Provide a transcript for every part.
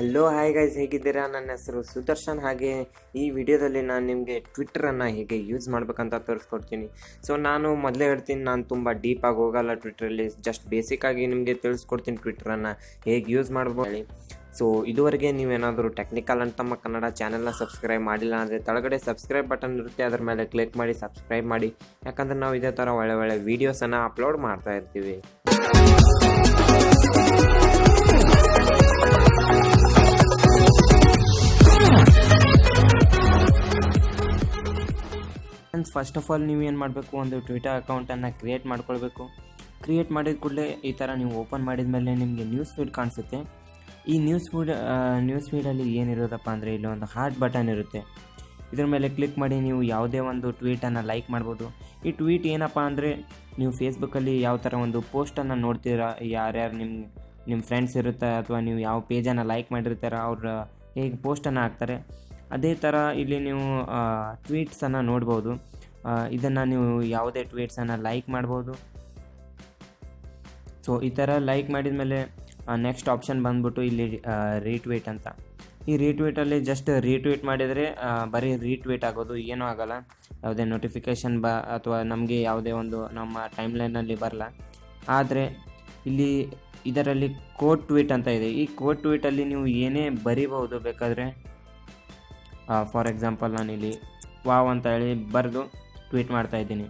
Hello hi guys, ಹೇಗಿದ್ದೀರಾ? ನನ್ನ ಹೆಸರು ಸುದರ್ಶನ್. ಹಾಗೆ ಈ ವಿಡಿಯೋದಲ್ಲಿ ನಾನು ನಿಮಗೆ ಟ್ವಿಟ್ಟರನ್ನು ಹೇಗೆ ಯೂಸ್ ಮಾಡಬೇಕಂತ ತೋರಿಸ್ಕೊಡ್ತೀನಿ. ಸೊ ನಾನು ಮೊದಲೇ ಹೇಳ್ತೀನಿ, ನಾನು ತುಂಬ ಡೀಪಾಗಿ ಹೋಗಲ್ಲ ಟ್ವಿಟ್ಟರಲ್ಲಿ, ಜಸ್ಟ್ ಬೇಸಿಕ್ಕಾಗಿ ನಿಮಗೆ ತಿಳಿಸ್ಕೊಡ್ತೀನಿ ಟ್ವಿಟ್ಟರನ್ನು ಹೇಗೆ ಯೂಸ್ ಮಾಡ್ಬೋದು. ಸೊ ಇದುವರೆಗೆ ನೀವೇನಾದರೂ ಟೆಕ್ನಿಕಲ್ ಅಂತ ನಮ್ಮ ಕನ್ನಡ ಚಾನಲ್ನ ಸಬ್ಸ್ಕ್ರೈಬ್ ಮಾಡಿಲ್ಲ ಅಂದರೆ ತಳಗಡೆ ಸಬ್ಸ್ಕ್ರೈಬ್ ಬಟನ್ ಇರುತ್ತೆ, ಅದರ ಮೇಲೆ ಕ್ಲಿಕ್ ಮಾಡಿ ಸಬ್ಸ್ಕ್ರೈಬ್ ಮಾಡಿ. ಯಾಕಂದರೆ ನಾವು ಇದೇ ಥರ ಒಳ್ಳೆ ವೀಡಿಯೋಸನ್ನು ಅಪ್ಲೋಡ್ ಮಾಡ್ತಾ ಇರ್ತೀವಿ. ಫಸ್ಟ್ ಆಫ್ ಆಲ್ ನೀವು ಏನು ಮಾಡಬೇಕು, ಒಂದು ಟ್ವಿಟರ್ ಅಕೌಂಟನ್ನು ಕ್ರಿಯೇಟ್ ಮಾಡ್ಕೊಳ್ಬೇಕು. ಕ್ರಿಯೇಟ್ ಮಾಡಿದ ಕೂಡಲೇ ಈ ಥರ ನೀವು ಓಪನ್ ಮಾಡಿದ ಮೇಲೆ ನಿಮಗೆ ನ್ಯೂಸ್ ಫೀಡ್ ಕಾಣಿಸುತ್ತೆ. ಈ ನ್ಯೂಸ್ ಫೀಡಲ್ಲಿ ಏನಿರೋದಪ್ಪ ಅಂದರೆ ಇಲ್ಲಿ ಒಂದು ಹಾರ್ಟ್ ಬಟನ್ ಇರುತ್ತೆ. ಇದ್ರ ಮೇಲೆ ಕ್ಲಿಕ್ ಮಾಡಿ ನೀವು ಯಾವುದೇ ಒಂದು ಟ್ವೀಟನ್ನು ಲೈಕ್ ಮಾಡ್ಬೋದು. ಈ ಟ್ವೀಟ್ ಏನಪ್ಪ ಅಂದರೆ, ನೀವು ಫೇಸ್ಬುಕ್ಕಲ್ಲಿ ಯಾವ ಥರ ಒಂದು ಪೋಸ್ಟನ್ನು ನೋಡ್ತೀರಾ, ಯಾರ್ಯಾರು ನಿಮ್ಮ ಫ್ರೆಂಡ್ಸ್ ಇರುತ್ತೆ ಅಥವಾ ನೀವು ಯಾವ ಪೇಜನ್ನು ಲೈಕ್ ಮಾಡಿರ್ತೀರ ಅವ್ರು ಹೇಗೆ ಪೋಸ್ಟನ್ನು ಹಾಕ್ತಾರೆ, ಅದೇ ಥರ ಇಲ್ಲಿ ನೀವು ಟ್ವೀಟ್ಸನ್ನು ನೋಡ್ಬೋದು. ಇದನ್ನು ನೀವು ಯಾವುದೇ ಟ್ವೀಟ್ಸನ್ನು ಲೈಕ್ ಮಾಡ್ಬೋದು. ಸೊ ಈ ಥರ ಲೈಕ್ ಮಾಡಿದ ಮೇಲೆ ನೆಕ್ಸ್ಟ್ ಆಪ್ಷನ್ ಬಂದ್ಬಿಟ್ಟು ಇಲ್ಲಿ ರೀಟ್ವೀಟ್ ಅಂತ. ಈ ರೀಟ್ವೀಟಲ್ಲಿ ಜಸ್ಟ್ ರೀಟ್ವೀಟ್ ಮಾಡಿದರೆ ಬರೀ ರೀಟ್ವೀಟ್ ಆಗೋದು, ಏನೂ ಆಗೋಲ್ಲ. ಯಾವುದೇ ನೋಟಿಫಿಕೇಷನ್ ಅಥವಾ ನಮಗೆ ಯಾವುದೇ ಒಂದು ನಮ್ಮ ಟೈಮ್ಲೈನಲ್ಲಿ ಬರಲ್ಲ. ಆದರೆ ಇದರಲ್ಲಿ ಕೋಟ್ ಟ್ವೀಟ್ ಅಂತ ಇದೆ. ಈ ಕೋಟ್ ಟ್ವೀಟಲ್ಲಿ ನೀವು ಏನೇ ಬರಿಬಹುದು ಬೇಕಾದರೆ. ಫಾರ್ ಎಕ್ಸಾಂಪಲ್ ನಾನಿಲ್ಲಿ ವಾವ್ ಅಂತ ಹೇಳಿ ಬರೆದು ಟ್ವೀಟ್ ಮಾಡ್ತಾಯಿದ್ದೀನಿ.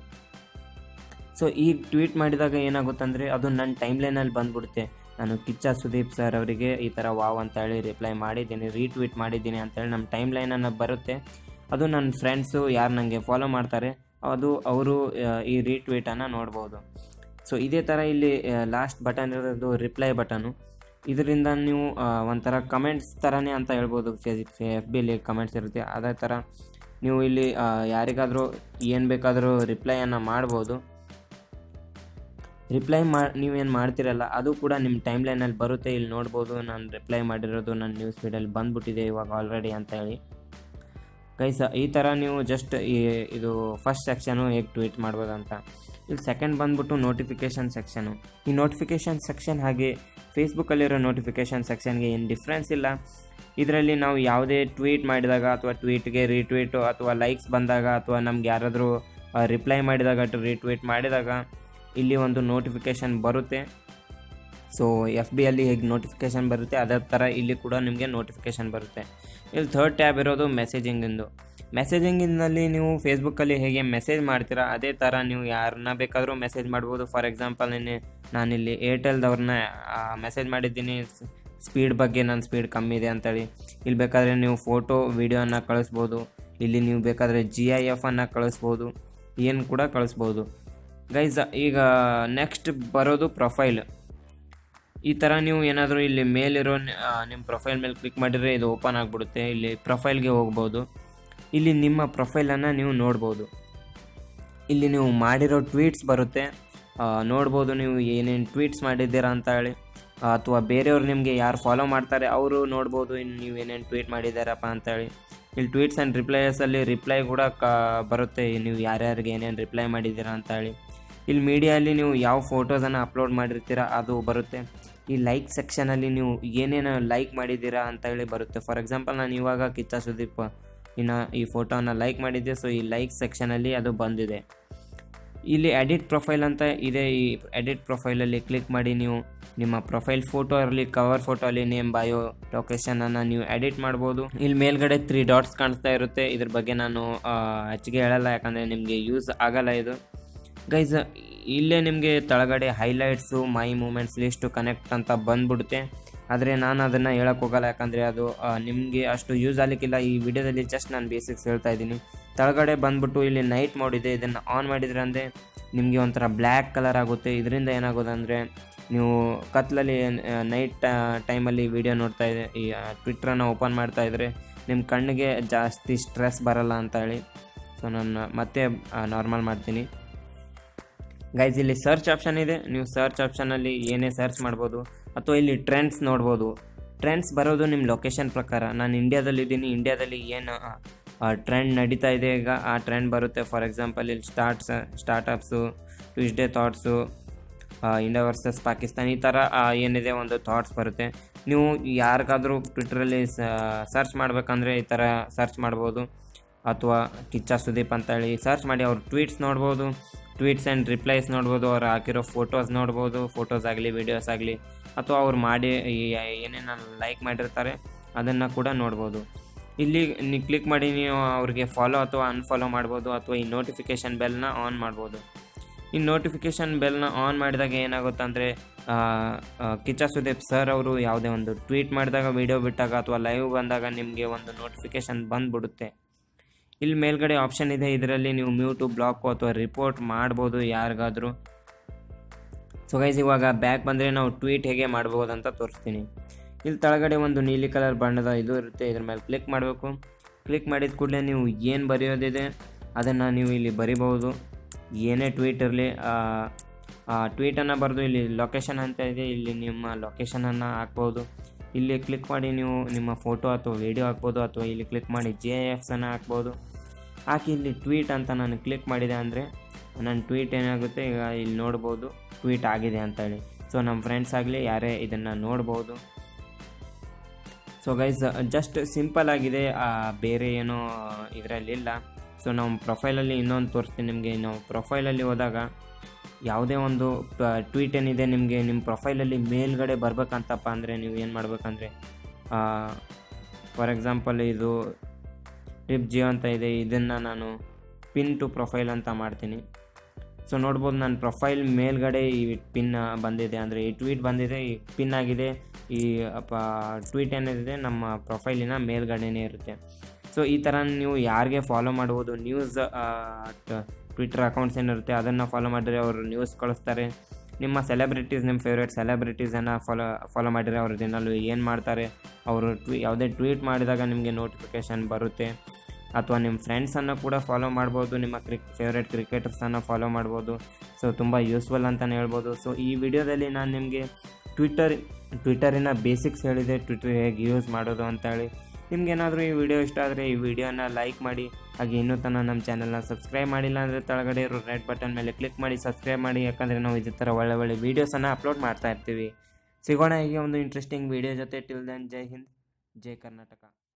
ಸೊ ಈ ಟ್ವೀಟ್ ಮಾಡಿದಾಗ ಏನಾಗುತ್ತಂದರೆ ಅದು ನನ್ನ ಟೈಮ್ಲೈನಲ್ಲಿ ಬಂದುಬಿಡುತ್ತೆ. ನಾನು ಕಿಚ್ಚ ಸುದೀಪ್ ಸರ್ ಅವರಿಗೆ ಈ ಥರ ವಾವ್ ಅಂತ ಹೇಳಿ ರಿಪ್ಲೈ ಮಾಡಿದ್ದೀನಿ, ರೀಟ್ವೀಟ್ ಮಾಡಿದ್ದೀನಿ ಅಂತೇಳಿ ನಮ್ಮ ಟೈಮ್ಲೈನನ್ನು ಬರುತ್ತೆ. ಅದು ನನ್ನ ಫ್ರೆಂಡ್ಸು ಯಾರು ನನಗೆ ಫಾಲೋ ಮಾಡ್ತಾರೆ ಅವರು ಈ ರೀಟ್ವೀಟನ್ನು ನೋಡ್ಬೋದು. ಸೊ ಇದೇ ಥರ ಇಲ್ಲಿ ಲಾಸ್ಟ್ ಬಟನ್ ಇರೋದು ರಿಪ್ಲೈ ಬಟನು. ಇದರಿಂದ ನೀವು ಒಂಥರ ಕಮೆಂಟ್ಸ್ ಥರನೇ ಅಂತ ಹೇಳ್ಬೋದು. ಎಫ್ ಬಿಲಿ ಕಮೆಂಟ್ಸ್ ಇರುತ್ತೆ, ಅದೇ ಥರ ನೀವು ಇಲ್ಲಿ ಯಾರಿಗಾದರೂ ಏನು ಬೇಕಾದರೂ ರಿಪ್ಲೈಯನ್ನು ಮಾಡ್ಬೋದು. ನೀವೇನು ಮಾಡ್ತಿರಲ್ಲ ಅದು ಕೂಡ ನಿಮ್ಮ ಟೈಮ್ಲೈನಲ್ಲಿ ಬರುತ್ತೆ. ಇಲ್ಲಿ ನೋಡ್ಬೋದು, ನಾನು ರಿಪ್ಲೈ ಮಾಡಿರೋದು ನನ್ನ ನ್ಯೂಸ್ ಫೀಡಲ್ಲಿ ಬಂದ್ಬಿಟ್ಟಿದೆ ಇವಾಗ ಆಲ್ರೆಡಿ ಅಂತ ಹೇಳಿ. ಗೈಸ್, ಈ ಥರ ನೀವು ಜಸ್ಟ್ ಇದು ಫಸ್ಟ್ ಸೆಕ್ಷನು ಹೇಗೆ ಟ್ವೀಟ್ ಮಾಡ್ಬೋದು ಅಂತ. ಇಲ್ಲಿ ಸೆಕೆಂಡ್ ಬಂದ್ಬಿಟ್ಟು ನೋಟಿಫಿಕೇಷನ್ ಸೆಕ್ಷನು. ಈ ನೋಟಿಫಿಕೇಷನ್ ಸೆಕ್ಷನ್ ಹಾಗೆ ಫೇಸ್ಬುಕ್ಕಲ್ಲಿರೋ ನೋಟಿಫಿಕೇಷನ್ ಸೆಕ್ಷನ್ಗೆ ಏನು ಡಿಫ್ರೆನ್ಸ್ ಇಲ್ಲ. ಇದರಲ್ಲಿ ನಾವು ಯಾವುದೇ ಟ್ವೀಟ್ ಮಾಡಿದಾಗ ಅಥವಾ ಟ್ವೀಟ್ಗೆ ರೀಟ್ವೀಟು ಅಥವಾ ಲೈಕ್ಸ್ ಬಂದಾಗ ಅಥವಾ ನಮ್ಗೆ ಯಾರಾದರೂ ರಿಪ್ಲೈ ಮಾಡಿದಾಗ ರೀಟ್ವೀಟ್ ಮಾಡಿದಾಗ ಇಲ್ಲಿ ಒಂದು ನೋಟಿಫಿಕೇಷನ್ ಬರುತ್ತೆ. ಸೊ ಎಫ್ ಬಿಯಲ್ಲಿ ಹೇಗೆ ನೋಟಿಫಿಕೇಷನ್ ಬರುತ್ತೆ ಅದೇ ಥರ ಇಲ್ಲಿ ಕೂಡ ನಿಮಗೆ ನೋಟಿಫಿಕೇಷನ್ ಬರುತ್ತೆ. ಇಲ್ಲಿ ಥರ್ಡ್ ಟ್ಯಾಬ್ ಇರೋದು ಮೆಸೇಜಿಂಗಿಂದು. ಮೆಸೇಜಿಂಗಿನಲ್ಲಿ ನೀವು ಫೇಸ್ಬುಕ್ಕಲ್ಲಿ ಹೇಗೆ ಮೆಸೇಜ್ ಮಾಡ್ತೀರಾ ಅದೇ ಥರ ನೀವು ಯಾರನ್ನ ಬೇಕಾದರೂ ಮೆಸೇಜ್ ಮಾಡ್ಬೋದು. ಫಾರ್ ಎಕ್ಸಾಂಪಲ್ ನಾನಿಲ್ಲಿ ಏರ್ಟೆಲ್ದವ್ರನ್ನ ಮೆಸೇಜ್ ಮಾಡಿದ್ದೀನಿ, ಸ್ಪೀಡ್ ಬಗ್ಗೆ ನನ್ನ ಸ್ಪೀಡ್ ಕಮ್ಮಿ ಇದೆ ಅಂತೇಳಿ. ಇಲ್ಲಿ ಬೇಕಾದರೆ ನೀವು ಫೋಟೋ ವಿಡಿಯೋನ ಕಳಿಸ್ಬೋದು. ಇಲ್ಲಿ ನೀವು ಬೇಕಾದರೆ GIF ಅನ್ನು ಕಳಿಸ್ಬೋದು, ಏನು ಕೂಡ ಕಳಿಸ್ಬೋದು. ಗೈಸ್, ಈಗ ನೆಕ್ಸ್ಟ್ ಬರೋದು ಪ್ರೊಫೈಲ್. ಈ ಥರ ನೀವು ಏನಾದರೂ ಇಲ್ಲಿ ಮೇಲಿರೋ ನಿಮ್ಮ ಪ್ರೊಫೈಲ್ ಮೇಲೆ ಕ್ಲಿಕ್ ಮಾಡಿದರೆ ಇದು ಓಪನ್ ಆಗಿಬಿಡುತ್ತೆ. ಇಲ್ಲಿ ಪ್ರೊಫೈಲ್ಗೆ ಹೋಗ್ಬೋದು. ಇಲ್ಲಿ ನಿಮ್ಮ ಪ್ರೊಫೈಲನ್ನು ನೀವು ನೋಡ್ಬೋದು. ಇಲ್ಲಿ ನೀವು ಮಾಡಿರೋ ಟ್ವೀಟ್ಸ್ ಬರುತ್ತೆ, ನೋಡ್ಬೋದು ನೀವು ಏನೇನು ಟ್ವೀಟ್ಸ್ ಮಾಡಿದ್ದೀರಾ ಅಂತ ಹೇಳಿ. ಅಥವಾ ಬೇರೆಯವ್ರು ನಿಮಗೆ ಯಾರು ಫಾಲೋ ಮಾಡ್ತಾರೆ ಅವರು ನೋಡ್ಬೋದು ಇನ್ನು ನೀವು ಏನೇನು ಟ್ವೀಟ್ ಮಾಡಿದ್ದಾರಪ್ಪ ಅಂತೇಳಿ. ಇಲ್ಲಿ ಟ್ವೀಟ್ಸ್ ಆ್ಯಂಡ್ ರಿಪ್ಲೈಸಲ್ಲಿ ರಿಪ್ಲೈ ಕೂಡ ಬರುತ್ತೆ, ನೀವು ಯಾರ್ಯಾರಿಗೆ ಏನೇನು ರಿಪ್ಲೈ ಮಾಡಿದ್ದೀರಾ ಅಂತ ಹೇಳಿ. ಇಲ್ಲಿ ಮೀಡಿಯಲ್ಲಿ ನೀವು ಯಾವ ಫೋಟೋಸನ್ನು ಅಪ್ಲೋಡ್ ಮಾಡಿರ್ತೀರಾ ಅದು ಬರುತ್ತೆ. ಈ ಲೈಕ್ ಸೆಕ್ಷನಲ್ಲಿ ನೀವು ಏನೇನು ಲೈಕ್ ಮಾಡಿದ್ದೀರಾ ಅಂತ ಹೇಳಿ ಬರುತ್ತೆ. ಫಾರ್ ಎಕ್ಸಾಂಪಲ್ ನಾನು ಇವಾಗ ಕಿಚ್ಚ ಸುದೀಪ್ ಈ ಫೋಟೋನ ಲೈಕ್ ಮಾಡಿದ್ದೆ. ಸೊ ಈ ಲೈಕ್ ಸೆಕ್ಷನಲ್ಲಿ ಅದು ಬಂದಿದೆ. ಇಲ್ಲಿ ಎಡಿಟ್ ಪ್ರೊಫೈಲ್ ಅಂತ ಇದೆ. ಈ ಎಡಿಟ್ ಪ್ರೊಫೈಲಲ್ಲಿ ಕ್ಲಿಕ್ ಮಾಡಿ ನೀವು ನಿಮ್ಮ ಪ್ರೊಫೈಲ್ ಫೋಟೋ ಇರಲಿ, ಕವರ್ ಫೋಟೋ ಅಲ್ಲಿ ನೇಮ್, ಬಯೋ, ಲೊಕೇಶನನ್ನು ನೀವು ಎಡಿಟ್ ಮಾಡ್ಬೋದು. ಇಲ್ಲಿ ಮೇಲ್ಗಡೆ 3 ಡಾಟ್ಸ್ ಕಾಣಿಸ್ತಾ ಇರುತ್ತೆ. ಇದ್ರ ಬಗ್ಗೆ ನಾನು ಹೆಚ್ಚಿಗೆ ಹೇಳಲ್ಲ, ಯಾಕಂದರೆ ನಿಮಗೆ ಯೂಸ್ ಆಗಲ್ಲ ಇದು. ಗೈಸ್, ಇಲ್ಲೇ ನಿಮಗೆ ತಳಗಡೆ ಹೈಲೈಟ್ಸು, ಮೈ ಮೂಮೆಂಟ್ಸ್ ಲಿಸ್ಟು, ಕನೆಕ್ಟ್ ಅಂತ ಬಂದ್ಬಿಡುತ್ತೆ. ಆದರೆ ನಾನು ಅದನ್ನು ಹೇಳೋಕ್ಕೆ ಹೋಗಲ್ಲ, ಯಾಕಂದರೆ ಅದು ನಿಮಗೆ ಅಷ್ಟು ಯೂಸ್ ಆಗಲಿಕ್ಕಿಲ್ಲ. ಈ ವಿಡಿಯೋದಲ್ಲಿ ಜಸ್ಟ್ ನಾನು ಬೇಸಿಕ್ಸ್ ಹೇಳ್ತಾ ಇದ್ದೀನಿ. ತಳಗಡೆ ಬಂದ್ಬಿಟ್ಟು ಇಲ್ಲಿ ನೈಟ್ ಮೋಡ್ ಇದೆ. ಇದನ್ನು ಆನ್ ಮಾಡಿದ್ರೆ ಅಂದರೆ ನಿಮಗೆ ಒಂಥರ ಬ್ಲ್ಯಾಕ್ ಕಲರ್ ಆಗುತ್ತೆ. ಇದರಿಂದ ಏನಾಗೋದಂದರೆ ನೀವು ಕತ್ಲಲ್ಲಿ ನೈಟ್ ಟೈಮಲ್ಲಿ ವಿಡಿಯೋ ನೋಡ್ತಾ ಇದೆ, ಈ ಟ್ವಿಟ್ರನ್ನು ಓಪನ್ ಮಾಡ್ತಾ ಇದ್ದರೆ ನಿಮ್ಮ ಕಣ್ಣಿಗೆ ಜಾಸ್ತಿ ಸ್ಟ್ರೆಸ್ ಬರಲ್ಲ ಅಂತ ಹೇಳಿ. ಸೊ ನಾನು ಮತ್ತೆ ನಾರ್ಮಲ್ ಮಾಡ್ತೀನಿ. ಗೈಸ್, ಇಲ್ಲಿ ಸರ್ಚ್ ಆಪ್ಷನ್ ಇದೆ. ನೀವು ಸರ್ಚ್ ಆಪ್ಷನಲ್ಲಿ ಏನೇ ಸರ್ಚ್ ಮಾಡ್ಬೋದು. ಅಥವಾ ಇಲ್ಲಿ ಟ್ರೆಂಡ್ಸ್ ನೋಡ್ಬೋದು. ಟ್ರೆಂಡ್ಸ್ ಬರೋದು ನಿಮ್ಮ ಲೊಕೇಶನ್ ಪ್ರಕಾರ. ನಾನು ಇಂಡಿಯಾದಲ್ಲಿದ್ದೀನಿ, ಇಂಡಿಯಾದಲ್ಲಿ ಏನು ಟ್ರೆಂಡ್ ನಡೀತಾ ಇದೆ ಈಗ ಆ ಟ್ರೆಂಡ್ ಬರುತ್ತೆ. ಫಾರ್ ಎಕ್ಸಾಂಪಲ್ ಇಲ್ಲಿ startups, Tuesday thoughts, India versus Pakistan, ಈ ಥರ ಏನಿದೆ ಒಂದು ಥಾಟ್ಸ್ ಬರುತ್ತೆ. ನೀವು ಯಾರಿಗಾದರೂ ಟ್ವಿಟ್ರಲ್ಲಿ ಸರ್ಚ್ ಮಾಡಬೇಕಂದ್ರೆ ಈ ಥರ ಸರ್ಚ್ ಮಾಡ್ಬೋದು, ಅಥವಾ ಕಿಚ್ಚ ಸುದೀಪ್ ಅಂತೇಳಿ ಸರ್ಚ್ ಮಾಡಿ ಅವ್ರ ಟ್ವೀಟ್ಸ್ ನೋಡ್ಬೋದು, ಟ್ವೀಟ್ಸ್ ಆ್ಯಂಡ್ ರಿಪ್ಲೈಸ್ ನೋಡ್ಬೋದು, ಅವ್ರು ಹಾಕಿರೋ ಫೋಟೋಸ್ ನೋಡ್ಬೋದು, ಫೋಟೋಸ್ ಆಗಲಿ ವೀಡಿಯೋಸ್ ಆಗಲಿ, ಅಥವಾ ಅವ್ರು ಮಾಡಿ ಏನೇನು ಲೈಕ್ ಮಾಡಿರ್ತಾರೆ ಅದನ್ನು ಕೂಡ ನೋಡ್ಬೋದು. ಇಲ್ಲಿ ನೀವು ಕ್ಲಿಕ್ ಮಾಡಿ ನೀವು ಅವ್ರಿಗೆ ಫಾಲೋ ಅಥವಾ ಅನ್ಫಾಲೋ ಮಾಡ್ಬೋದು, ಅಥವಾ ಈ ನೋಟಿಫಿಕೇಷನ್ ಬೆಲ್ನ ಆನ್ ಮಾಡ್ಬೋದು. ಈ ನೋಟಿಫಿಕೇಷನ್ ಬೆಲ್ನ ಆನ್ ಮಾಡಿದಾಗ ಏನಾಗುತ್ತೆ ಅಂದರೆ ಕಿಚ್ಚ ಸುದೀಪ್ ಸರ್ ಅವರು ಯಾವುದೇ ಒಂದು ಟ್ವೀಟ್ ಮಾಡಿದಾಗ, ವಿಡಿಯೋ ಬಿಟ್ಟಾಗ ಅಥವಾ ಲೈವ್ ಬಂದಾಗ ನಿಮಗೆ ಒಂದು ನೋಟಿಫಿಕೇಷನ್ ಬಂದುಬಿಡುತ್ತೆ. ಇಲ್ಲಿ ಮೇಲ್ಗಡೆ ಆಪ್ಷನ್ ಇದೆ, ಇದರಲ್ಲಿ ನೀವು ಮ್ಯೂಟು, ಬ್ಲಾಕು ಅಥವಾ ರಿಪೋರ್ಟ್ ಮಾಡ್ಬೋದು ಯಾರಿಗಾದರೂ. ಸೊ ಗೈಸ್, ಇವಾಗ ಬ್ಯಾಕ್ ಬಂದರೆ ನಾವು ಟ್ವೀಟ್ ಹೇಗೆ ಮಾಡ್ಬೋದು ಅಂತ ತೋರಿಸ್ತೀನಿ. ಇಲ್ಲಿ ಕೆಳಗಡೆ ಒಂದು ನೀಲಿ ಕಲರ್ ಬಣ್ಣದ ಇದು ಇರುತ್ತೆ, ಇದ್ರ ಮೇಲೆ ಕ್ಲಿಕ್ ಮಾಡಬೇಕು. ಕ್ಲಿಕ್ ಮಾಡಿದ ಕೂಡಲೇ ನೀವು ಏನು ಬರೆಯೋದಿದೆ ಅದನ್ನು ನೀವು ಇಲ್ಲಿ ಬರಿಬೋದು. ಏನೇ ಟ್ವೀಟ್ ಇರಲಿ ಆ ಟ್ವೀಟನ್ನು ಬರೆದು ಇಲ್ಲಿ ಲೊಕೇಶನ್ ಅಂತ ಇದೆ, ಇಲ್ಲಿ ನಿಮ್ಮ ಲೊಕೇಶನನ್ನು ಹಾಕ್ಬೋದು. ಇಲ್ಲಿ ಕ್ಲಿಕ್ ಮಾಡಿ ನೀವು ನಿಮ್ಮ ಫೋಟೋ ಅಥವಾ ವಿಡಿಯೋ ಹಾಕ್ಬೋದು, ಅಥವಾ ಇಲ್ಲಿ ಕ್ಲಿಕ್ ಮಾಡಿ GIFಸನ್ನು ಹಾಕ್ಬೋದು. ಹಾಕಿ ಇಲ್ಲಿ ಟ್ವೀಟ್ ಅಂತ ನಾನು ಕ್ಲಿಕ್ ಮಾಡಿದೆ ಅಂದರೆ ನನ್ನ ಟ್ವೀಟ್ ಏನಾಗುತ್ತೆ ಈಗ ಇಲ್ಲಿ ನೋಡ್ಬೋದು, ಟ್ವೀಟ್ ಆಗಿದೆ ಅಂತೇಳಿ. ಸೊ ನಮ್ಮ ಫ್ರೆಂಡ್ಸ್ ಆಗಲಿ ಯಾರೇ ಇದನ್ನು ನೋಡ್ಬೋದು. ಸೊ ಗೈಸ್, ಜಸ್ಟ್ ಸಿಂಪಲ್ ಆಗಿದೆ, ಬೇರೆ ಏನೋ ಇದರಲ್ಲಿಲ್ಲ. ಸೊ ನಮ್ಮ ಪ್ರೊಫೈಲಲ್ಲಿ ಇನ್ನೊಂದು ತೋರಿಸ್ತೀನಿ ನಿಮಗೆ. ನಾವು ಪ್ರೊಫೈಲಲ್ಲಿ ಹೋದಾಗ ಯಾವುದೇ ಒಂದು ಟ್ವೀಟ್ ಏನಿದೆ ನಿಮಗೆ ನಿಮ್ಮ ಪ್ರೊಫೈಲಲ್ಲಿ ಮೇಲ್ಗಡೆ ಬರಬೇಕಂತಪ್ಪ ಅಂದರೆ ನೀವು ಏನು ಮಾಡಬೇಕಂದ್ರೆ, ಫಾರ್ ಎಕ್ಸಾಂಪಲ್ ಇದು ಟಿಪ್ ಜಿಯೋ ಅಂತ ಇದೆ, ಇದನ್ನು ನಾನು ಪಿನ್ ಟು ಪ್ರೊಫೈಲ್ ಅಂತ ಮಾಡ್ತೀನಿ. ಸೊ ನೋಡ್ಬೋದು ನನ್ನ ಪ್ರೊಫೈಲ್ ಮೇಲ್ಗಡೆ ಈ ಪಿನ್ ಬಂದಿದೆ, ಅಂದರೆ ಈ ಟ್ವೀಟ್ ಬಂದಿದೆ, ಈ ಪಿನ್ ಆಗಿದೆ. ಈ ಟ್ವೀಟ್ ಏನಿದೆ ನಮ್ಮ ಪ್ರೊಫೈಲಿನ ಮೇಲ್ಗಡೆನೇ ಇರುತ್ತೆ. ಸೊ ಈ ಥರ ನೀವು ಯಾರಿಗೆ ಫಾಲೋ ಮಾಡ್ಬೋದು, ನ್ಯೂಸ್ ಟ್ವಿಟರ್ ಅಕೌಂಟ್ಸ್ ಏನಿರುತ್ತೆ ಅದನ್ನು ಫಾಲೋ ಮಾಡಿದರೆ ಅವರು ನ್ಯೂಸ್ ಕಳಿಸ್ತಾರೆ. ನಿಮ್ಮ ಸೆಲೆಬ್ರಿಟೀಸ್, ನಿಮ್ಮ ಫೇವ್ರೇಟ್ ಸೆಲೆಬ್ರಿಟೀಸನ್ನು ಫಾಲೋ ಮಾಡಿದರೆ ಅವರು ದಿನಲ್ಲೂ ಏನು ಮಾಡ್ತಾರೆ, ಅವರು ಯಾವುದೇ ಟ್ವೀಟ್ ಮಾಡಿದಾಗ ನಿಮಗೆ ನೋಟಿಫಿಕೇಷನ್ ಬರುತ್ತೆ. ಅಥವಾ ನಿಮ್ಮ ಫ್ರೆಂಡ್ಸನ್ನು ಕೂಡ ಫಾಲೋ ಮಾಡ್ಬೋದು, ನಿಮ್ಮ ಫೇವ್ರೇಟ್ ಕ್ರಿಕೆಟರ್ಸನ್ನು ಫಾಲೋ ಮಾಡ್ಬೋದು. ಸೊ ತುಂಬ ಯೂಸ್ಫುಲ್ ಅಂತಲೇ ಹೇಳ್ಬೋದು. ಸೊ ಈ ವಿಡಿಯೋದಲ್ಲಿ ನಾನು ನಿಮಗೆ ಟ್ವಿಟರಿನ ಬೇಸಿಕ್ಸ್ ಹೇಳಿದೆ, ಟ್ವಿಟರ್ ಹೇಗೆ ಯೂಸ್ ಮಾಡೋದು ಅಂತೇಳಿ. ನಿಮ್ಗೇನಾದರೂ ಈ ವಿಡಿಯೋ ಇಷ್ಟ ಆದರೆ ಈ ವಿಡಿಯೋನ ಲೈಕ್ ಮಾಡಿ. ಹಾಗೆ ಇನ್ನೂ ತನಕ ನಮ್ಮ ಚಾನಲ್ನ ಸಬ್ಸ್ಕ್ರೈಬ್ ಮಾಡಿಲ್ಲ ಅಂದರೆ ಕೆಳಗಡೆ ಇರೋ ರೆಡ್ ಬಟನ್ ಮೇಲೆ ಕ್ಲಿಕ್ ಮಾಡಿ ಸಬ್ಸ್ಕ್ರೈಬ್ ಮಾಡಿ, ಯಾಕಂದರೆ ನಾವು ಇದೇ ಥರ ಒಳ್ಳೆ ವೀಡಿಯೋಸನ್ನು ಅಪ್ಲೋಡ್ ಮಾಡ್ತಾ ಇರ್ತೀವಿ. ಸಿಗೋಣ ಹೀಗೆ ಒಂದು ಇಂಟ್ರೆಸ್ಟಿಂಗ್ ವಿಡಿಯೋ ಜೊತೆ. ಟಿಲ್ ದೆನ್, ಜೈ ಹಿಂದ್, ಜೈ ಕರ್ನಾಟಕ.